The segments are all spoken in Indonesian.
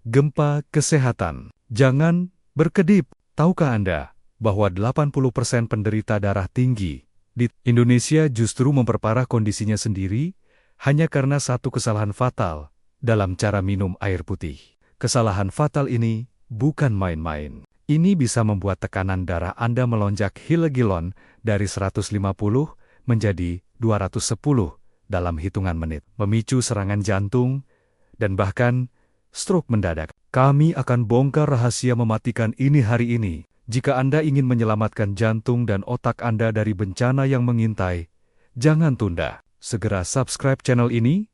Gempa kesehatan. Jangan berkedip. Tahukah Anda bahwa 80% penderita darah tinggi di Indonesia justru memperparah kondisinya sendiri hanya karena satu kesalahan fatal dalam cara minum air putih. Kesalahan fatal ini bukan main-main. Ini bisa membuat tekanan darah Anda melonjak gila-gilaan dari 150 menjadi 210 dalam hitungan menit, memicu serangan jantung, dan bahkan stroke mendadak. Kami akan bongkar rahasia mematikan ini hari ini. Jika Anda ingin menyelamatkan jantung dan otak Anda dari bencana yang mengintai, jangan tunda. Segera subscribe channel ini,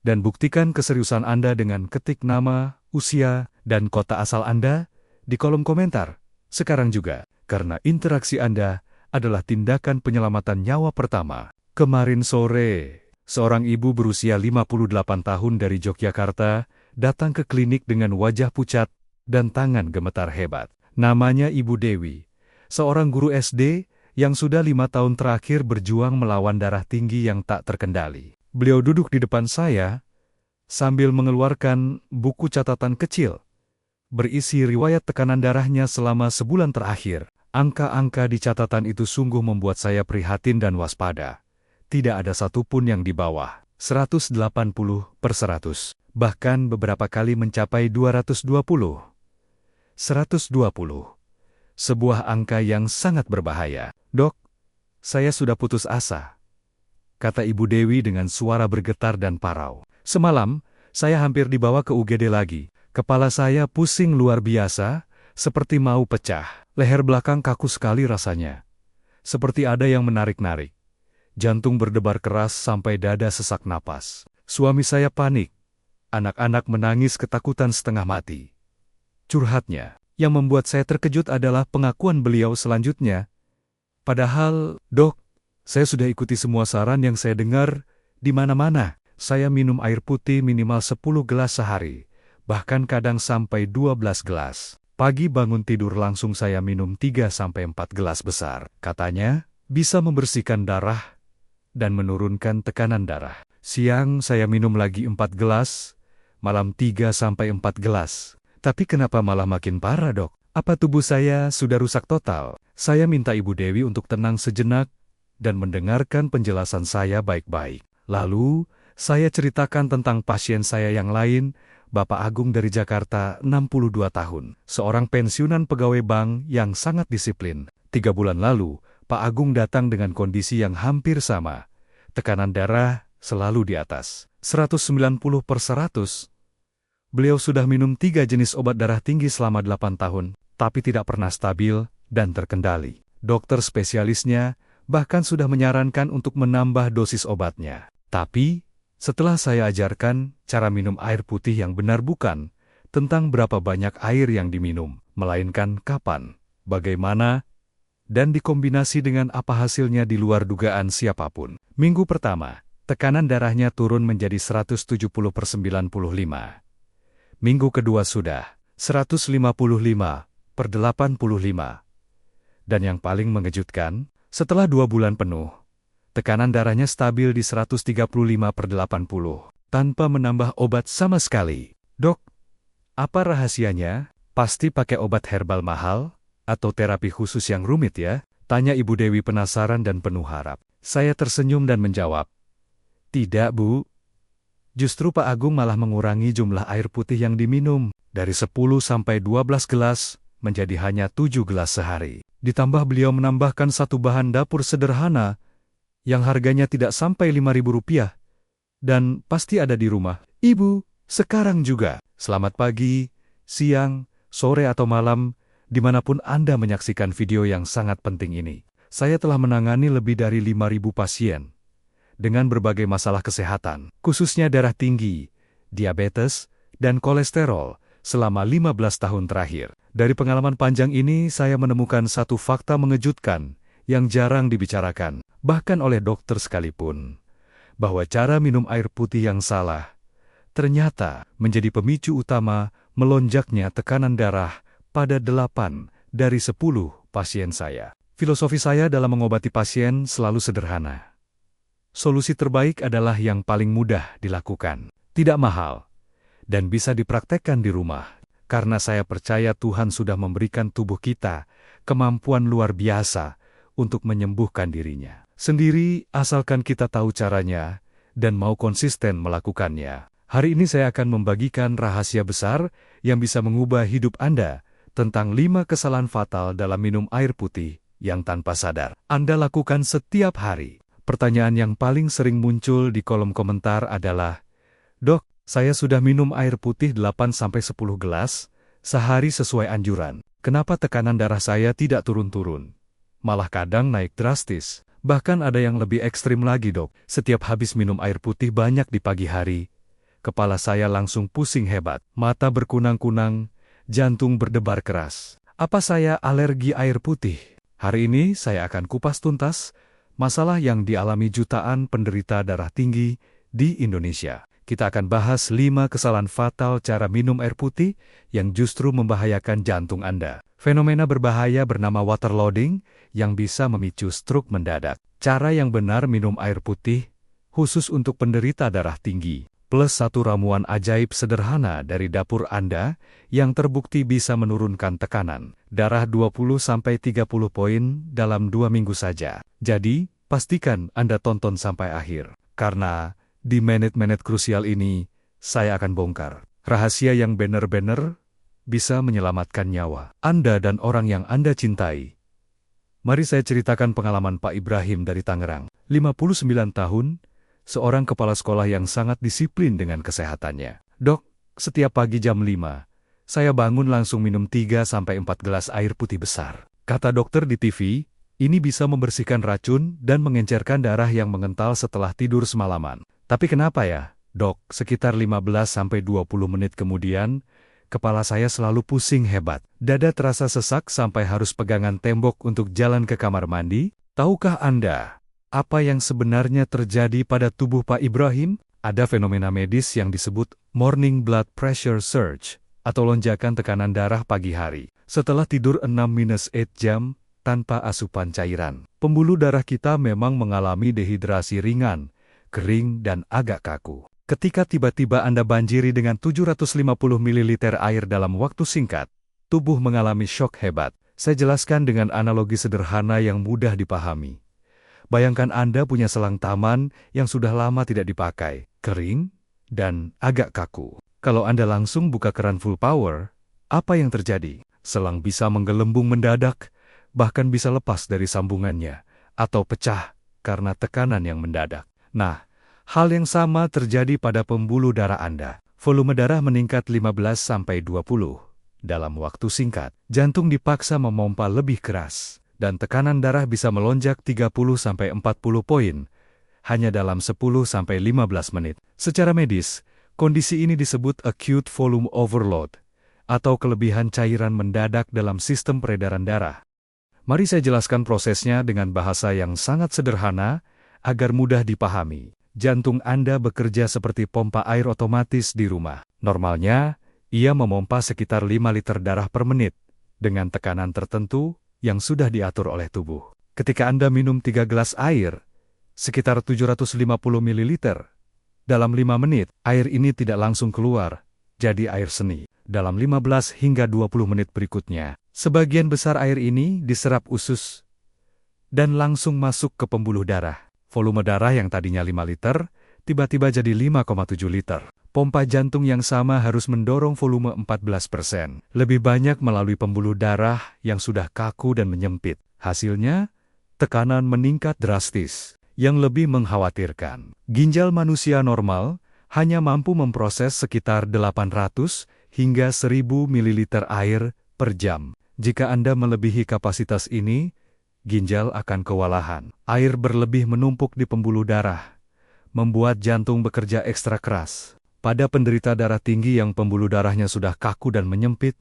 dan buktikan keseriusan Anda dengan ketik nama, usia, dan kota asal Anda di kolom komentar sekarang juga, karena interaksi Anda adalah tindakan penyelamatan nyawa pertama. Kemarin sore, seorang ibu berusia 58 tahun dari Yogyakarta datang ke klinik dengan wajah pucat dan tangan gemetar hebat. Namanya Ibu Dewi, seorang guru SD yang sudah 5 tahun terakhir berjuang melawan darah tinggi yang tak terkendali. Beliau duduk di depan saya sambil mengeluarkan buku catatan kecil berisi riwayat tekanan darahnya selama sebulan terakhir. Angka-angka di catatan itu sungguh membuat saya prihatin dan waspada. Tidak ada satupun yang di bawah 180/100, bahkan beberapa kali mencapai 220. 120. Sebuah angka yang sangat berbahaya. Dok, saya sudah putus asa, kata Ibu Dewi dengan suara bergetar dan parau. Semalam, saya hampir dibawa ke UGD lagi. Kepala saya pusing luar biasa, seperti mau pecah. Leher belakang kaku sekali rasanya, seperti ada yang menarik-narik. Jantung berdebar keras sampai dada sesak napas. Suami saya panik. Anak-anak menangis ketakutan setengah mati. Curhatnya, yang membuat saya terkejut adalah pengakuan beliau selanjutnya. Padahal, dok, saya sudah ikuti semua saran yang saya dengar di mana-mana. Saya minum air putih minimal 10 gelas sehari, bahkan kadang sampai 12 gelas. Pagi bangun tidur langsung saya minum 3-4 gelas besar. Katanya, bisa membersihkan darah dan menurunkan tekanan darah. Siang saya minum lagi 4 gelas, malam 3-4 gelas. Tapi kenapa malah makin parah, dok? Apa tubuh saya sudah rusak total? Saya minta Ibu Dewi untuk tenang sejenak dan mendengarkan penjelasan saya baik-baik. Lalu, saya ceritakan tentang pasien saya yang lain, Bapak Agung dari Jakarta, 62 tahun. Seorang pensiunan pegawai bank yang sangat disiplin. 3 bulan lalu, Pak Agung datang dengan kondisi yang hampir sama. Tekanan darah selalu di atas 190/100. Beliau sudah minum 3 jenis obat darah tinggi selama 8 tahun, tapi tidak pernah stabil dan terkendali. Dokter spesialisnya bahkan sudah menyarankan untuk menambah dosis obatnya. Tapi, setelah saya ajarkan cara minum air putih yang benar, bukan tentang berapa banyak air yang diminum, melainkan kapan, bagaimana, dan dikombinasi dengan apa hasilnya di luar dugaan siapapun. Minggu pertama, tekanan darahnya turun menjadi 170/95. Minggu kedua sudah 155/85. Dan yang paling mengejutkan, setelah 2 bulan penuh, tekanan darahnya stabil di 135/80, tanpa menambah obat sama sekali. Dok, apa rahasianya? Pasti pakai obat herbal mahal, atau terapi khusus yang rumit ya? Tanya Ibu Dewi penasaran dan penuh harap. Saya tersenyum dan menjawab, tidak, Bu. Justru Pak Agung malah mengurangi jumlah air putih yang diminum, dari 10-12 gelas, menjadi hanya 7 gelas sehari. Ditambah beliau menambahkan satu bahan dapur sederhana, yang harganya tidak sampai Rp5.000, dan pasti ada di rumah Ibu sekarang juga. Selamat pagi, siang, sore atau malam, dimanapun Anda menyaksikan video yang sangat penting ini. Saya telah menangani lebih dari 5.000 pasien dengan berbagai masalah kesehatan, khususnya darah tinggi, diabetes, dan kolesterol selama 15 tahun terakhir. Dari pengalaman panjang ini, saya menemukan satu fakta mengejutkan yang jarang dibicarakan, bahkan oleh dokter sekalipun, bahwa cara minum air putih yang salah ternyata menjadi pemicu utama melonjaknya tekanan darah pada 8 dari 10 pasien saya. Filosofi saya dalam mengobati pasien selalu sederhana. Solusi terbaik adalah yang paling mudah dilakukan, tidak mahal, dan bisa dipraktekkan di rumah. Karena saya percaya Tuhan sudah memberikan tubuh kita kemampuan luar biasa untuk menyembuhkan dirinya sendiri, asalkan kita tahu caranya dan mau konsisten melakukannya. Hari ini saya akan membagikan rahasia besar yang bisa mengubah hidup Anda tentang 5 kesalahan fatal dalam minum air putih yang tanpa sadar Anda lakukan setiap hari. Pertanyaan yang paling sering muncul di kolom komentar adalah, "Dok, saya sudah minum air putih 8-10 gelas sehari sesuai anjuran. Kenapa tekanan darah saya tidak turun-turun? Malah kadang naik drastis. Bahkan ada yang lebih ekstrim lagi, Dok. Setiap habis minum air putih banyak di pagi hari, kepala saya langsung pusing hebat, mata berkunang-kunang, jantung berdebar keras. Apa saya alergi air putih?" Hari ini saya akan kupas tuntas masalah yang dialami jutaan penderita darah tinggi di Indonesia. Kita akan bahas 5 kesalahan fatal cara minum air putih yang justru membahayakan jantung Anda. Fenomena berbahaya bernama waterloading yang bisa memicu stroke mendadak. Cara yang benar minum air putih, khusus untuk penderita darah tinggi, plus 1 ramuan ajaib sederhana dari dapur Anda yang terbukti bisa menurunkan tekanan darah 20-30 poin dalam 2 minggu saja. Jadi, pastikan Anda tonton sampai akhir, karena di menit-menit krusial ini, saya akan bongkar rahasia yang benar-benar bisa menyelamatkan nyawa Anda dan orang yang Anda cintai. Mari saya ceritakan pengalaman Pak Ibrahim dari Tangerang, 59 tahun, seorang kepala sekolah yang sangat disiplin dengan kesehatannya. "Dok, setiap pagi jam 5, saya bangun langsung minum 3-4 gelas air putih besar," kata dokter di TV. "Ini bisa membersihkan racun dan mengencerkan darah yang mengental setelah tidur semalaman." Tapi kenapa ya, Dok, sekitar 15-20 menit kemudian, kepala saya selalu pusing hebat. Dada terasa sesak sampai harus pegangan tembok untuk jalan ke kamar mandi. Tahukah Anda apa yang sebenarnya terjadi pada tubuh Pak Ibrahim? Ada fenomena medis yang disebut morning blood pressure surge, atau lonjakan tekanan darah pagi hari. Setelah tidur 6-8 jam tanpa asupan cairan, pembuluh darah kita memang mengalami dehidrasi ringan, kering dan agak kaku. Ketika tiba-tiba Anda banjiri dengan 750 ml air dalam waktu singkat, tubuh mengalami syok hebat. Saya jelaskan dengan analogi sederhana yang mudah dipahami. Bayangkan Anda punya selang taman yang sudah lama tidak dipakai, kering, dan agak kaku. Kalau Anda langsung buka keran full power, apa yang terjadi? Selang bisa menggelembung mendadak, bahkan bisa lepas dari sambungannya, atau pecah karena tekanan yang mendadak. Nah, hal yang sama terjadi pada pembuluh darah Anda. Volume darah meningkat 15-20 dalam waktu singkat. Jantung dipaksa memompa lebih keras, dan tekanan darah bisa melonjak 30-40 poin hanya dalam 10-15 menit. Secara medis, kondisi ini disebut acute volume overload, atau kelebihan cairan mendadak dalam sistem peredaran darah. Mari saya jelaskan prosesnya dengan bahasa yang sangat sederhana, agar mudah dipahami. Jantung Anda bekerja seperti pompa air otomatis di rumah. Normalnya, ia memompa sekitar 5 liter darah per menit, dengan tekanan tertentu yang sudah diatur oleh tubuh. Ketika Anda minum 3 gelas air, sekitar 750 ml, dalam 5 menit, air ini tidak langsung keluar, jadi air seni. Dalam 15 hingga 20 menit berikutnya, sebagian besar air ini diserap usus dan langsung masuk ke pembuluh darah. Volume darah yang tadinya 5 liter, tiba-tiba jadi 5,7 liter. Pompa jantung yang sama harus mendorong volume 14% lebih banyak melalui pembuluh darah yang sudah kaku dan menyempit. Hasilnya, tekanan meningkat drastis. Yang lebih mengkhawatirkan, ginjal manusia normal hanya mampu memproses sekitar 800 hingga 1000 ml air per jam. Jika Anda melebihi kapasitas ini, ginjal akan kewalahan. Air berlebih menumpuk di pembuluh darah, membuat jantung bekerja ekstra keras. Pada penderita darah tinggi yang pembuluh darahnya sudah kaku dan menyempit,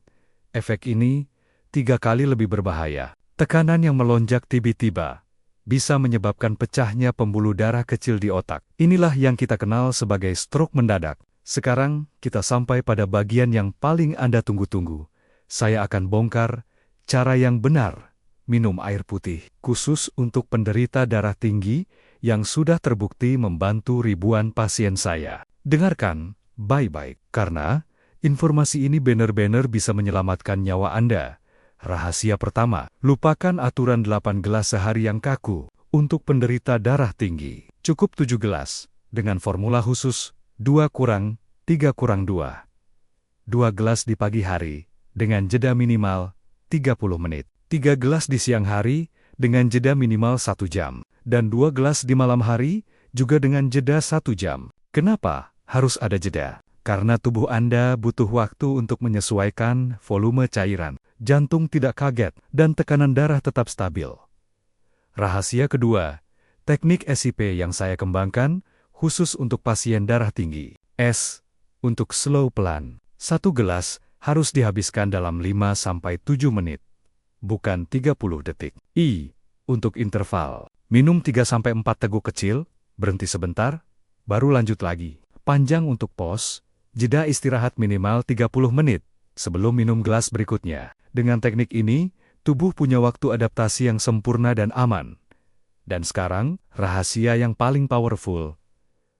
efek ini 3 kali lebih berbahaya. Tekanan yang melonjak tiba-tiba bisa menyebabkan pecahnya pembuluh darah kecil di otak. Inilah yang kita kenal sebagai stroke mendadak. Sekarang kita sampai pada bagian yang paling Anda tunggu-tunggu. Saya akan bongkar cara yang benar minum air putih, khusus untuk penderita darah tinggi yang sudah terbukti membantu ribuan pasien saya. Dengarkan, baik-baik, karena informasi ini benar-benar bisa menyelamatkan nyawa Anda. Rahasia pertama, lupakan aturan 8 gelas sehari yang kaku untuk penderita darah tinggi. Cukup 7 gelas, dengan formula khusus 2-3-2. 2 gelas di pagi hari, dengan jeda minimal 30 menit. 3 gelas di siang hari, dengan jeda minimal 1 jam. Dan 2 gelas di malam hari, juga dengan jeda 1 jam. Kenapa harus ada jeda? Karena tubuh Anda butuh waktu untuk menyesuaikan volume cairan, jantung tidak kaget, dan tekanan darah tetap stabil. Rahasia kedua, teknik SIP yang saya kembangkan khusus untuk pasien darah tinggi. S, untuk slow pelan. 1 gelas harus dihabiskan dalam 5-7 menit, bukan 30 detik. I, untuk interval. Minum 3-4 teguk kecil, berhenti sebentar, baru lanjut lagi. Panjang untuk pause. Jeda istirahat minimal 30 menit sebelum minum gelas berikutnya. Dengan teknik ini, tubuh punya waktu adaptasi yang sempurna dan aman. Dan sekarang, rahasia yang paling powerful.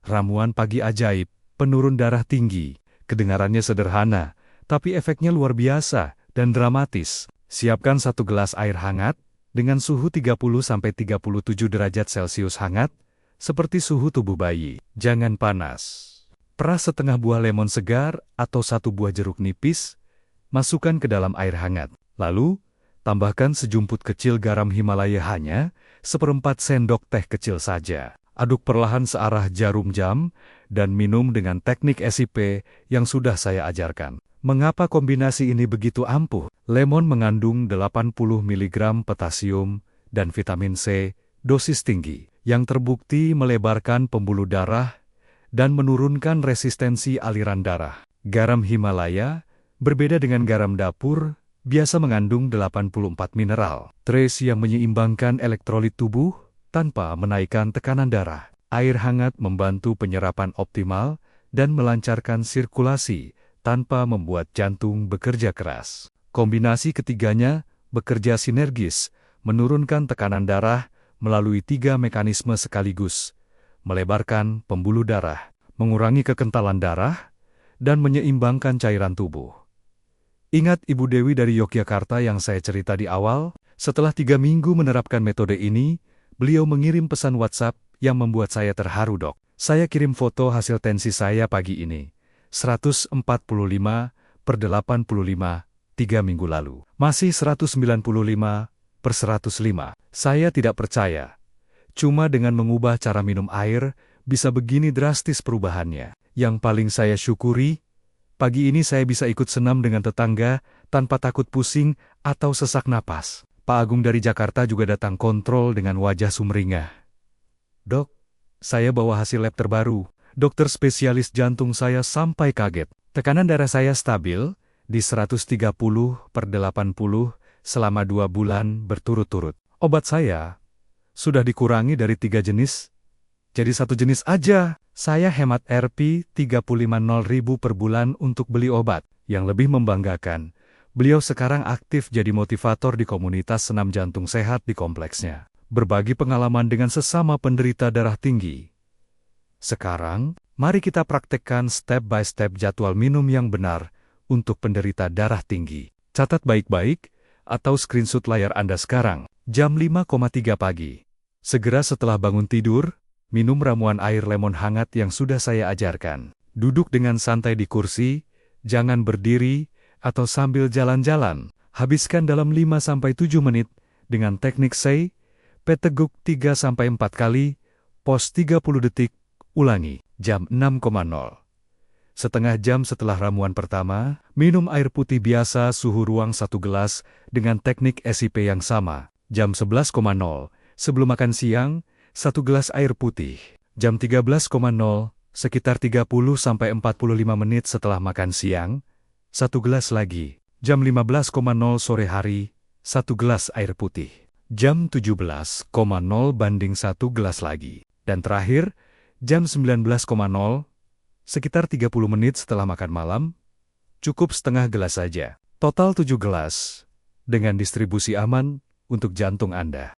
Ramuan pagi ajaib, penurun darah tinggi. Kedengarannya sederhana, tapi efeknya luar biasa dan dramatis. Siapkan 1 gelas air hangat dengan suhu 30-37 derajat Celcius hangat, seperti suhu tubuh bayi. Jangan panas. Peras setengah buah lemon segar atau 1 buah jeruk nipis, masukkan ke dalam air hangat. Lalu, tambahkan sejumput kecil garam Himalaya hanya 1/4 sendok teh kecil saja. Aduk perlahan searah jarum jam, dan minum dengan teknik SIP yang sudah saya ajarkan. Mengapa kombinasi ini begitu ampuh? Lemon mengandung 80 mg potasium dan vitamin C, dosis tinggi, yang terbukti melebarkan pembuluh darah dan menurunkan resistensi aliran darah. Garam Himalaya, berbeda dengan garam dapur, biasa mengandung 84 mineral trace yang menyeimbangkan elektrolit tubuh tanpa menaikkan tekanan darah. Air hangat membantu penyerapan optimal dan melancarkan sirkulasi tanpa membuat jantung bekerja keras. Kombinasi ketiganya bekerja sinergis, menurunkan tekanan darah melalui 3 mekanisme sekaligus. Melebarkan pembuluh darah, mengurangi kekentalan darah, dan menyeimbangkan cairan tubuh. Ingat Ibu Dewi dari Yogyakarta yang saya cerita di awal? Setelah 3 minggu menerapkan metode ini, beliau mengirim pesan WhatsApp yang membuat saya terharu, Dok. Saya kirim foto hasil tensi saya pagi ini. 145/85, 3 minggu lalu. Masih 195/105. Saya tidak percaya. Cuma dengan mengubah cara minum air, bisa begini drastis perubahannya. Yang paling saya syukuri, pagi ini saya bisa ikut senam dengan tetangga tanpa takut pusing atau sesak napas. Pak Agung dari Jakarta juga datang kontrol dengan wajah sumringah. Dok, saya bawa hasil lab terbaru. Dokter spesialis jantung saya sampai kaget. Tekanan darah saya stabil di 130/80 selama 2 bulan berturut-turut. Obat saya sudah dikurangi dari 3 jenis, jadi 1 jenis aja. Saya hemat Rp 35.000 per bulan untuk beli obat. Yang lebih membanggakan, beliau sekarang aktif jadi motivator di komunitas senam jantung sehat di kompleksnya. Berbagi pengalaman dengan sesama penderita darah tinggi. Sekarang, mari kita praktekkan step by step jadwal minum yang benar untuk penderita darah tinggi. Catat baik-baik atau screenshot layar Anda sekarang. Jam 5:03 pagi. Segera setelah bangun tidur, minum ramuan air lemon hangat yang sudah saya ajarkan. Duduk dengan santai di kursi, jangan berdiri atau sambil jalan-jalan. Habiskan dalam 5-7 menit dengan teknik SEI, peteguk 3-4 kali, pause 30 detik, ulangi, jam 6:00. Setengah jam setelah ramuan pertama, minum air putih biasa suhu ruang 1 gelas dengan teknik SIP yang sama. Jam 11:00, sebelum makan siang, 1 gelas air putih. Jam 13:00, sekitar 30-45 menit setelah makan siang, 1 gelas lagi. Jam 15:00 sore hari, 1 gelas air putih. Jam 17:00 banding 1 gelas lagi. Dan terakhir, jam 19:00, sekitar 30 menit setelah makan malam, cukup setengah gelas saja. Total 7 gelas, dengan distribusi aman untuk jantung Anda.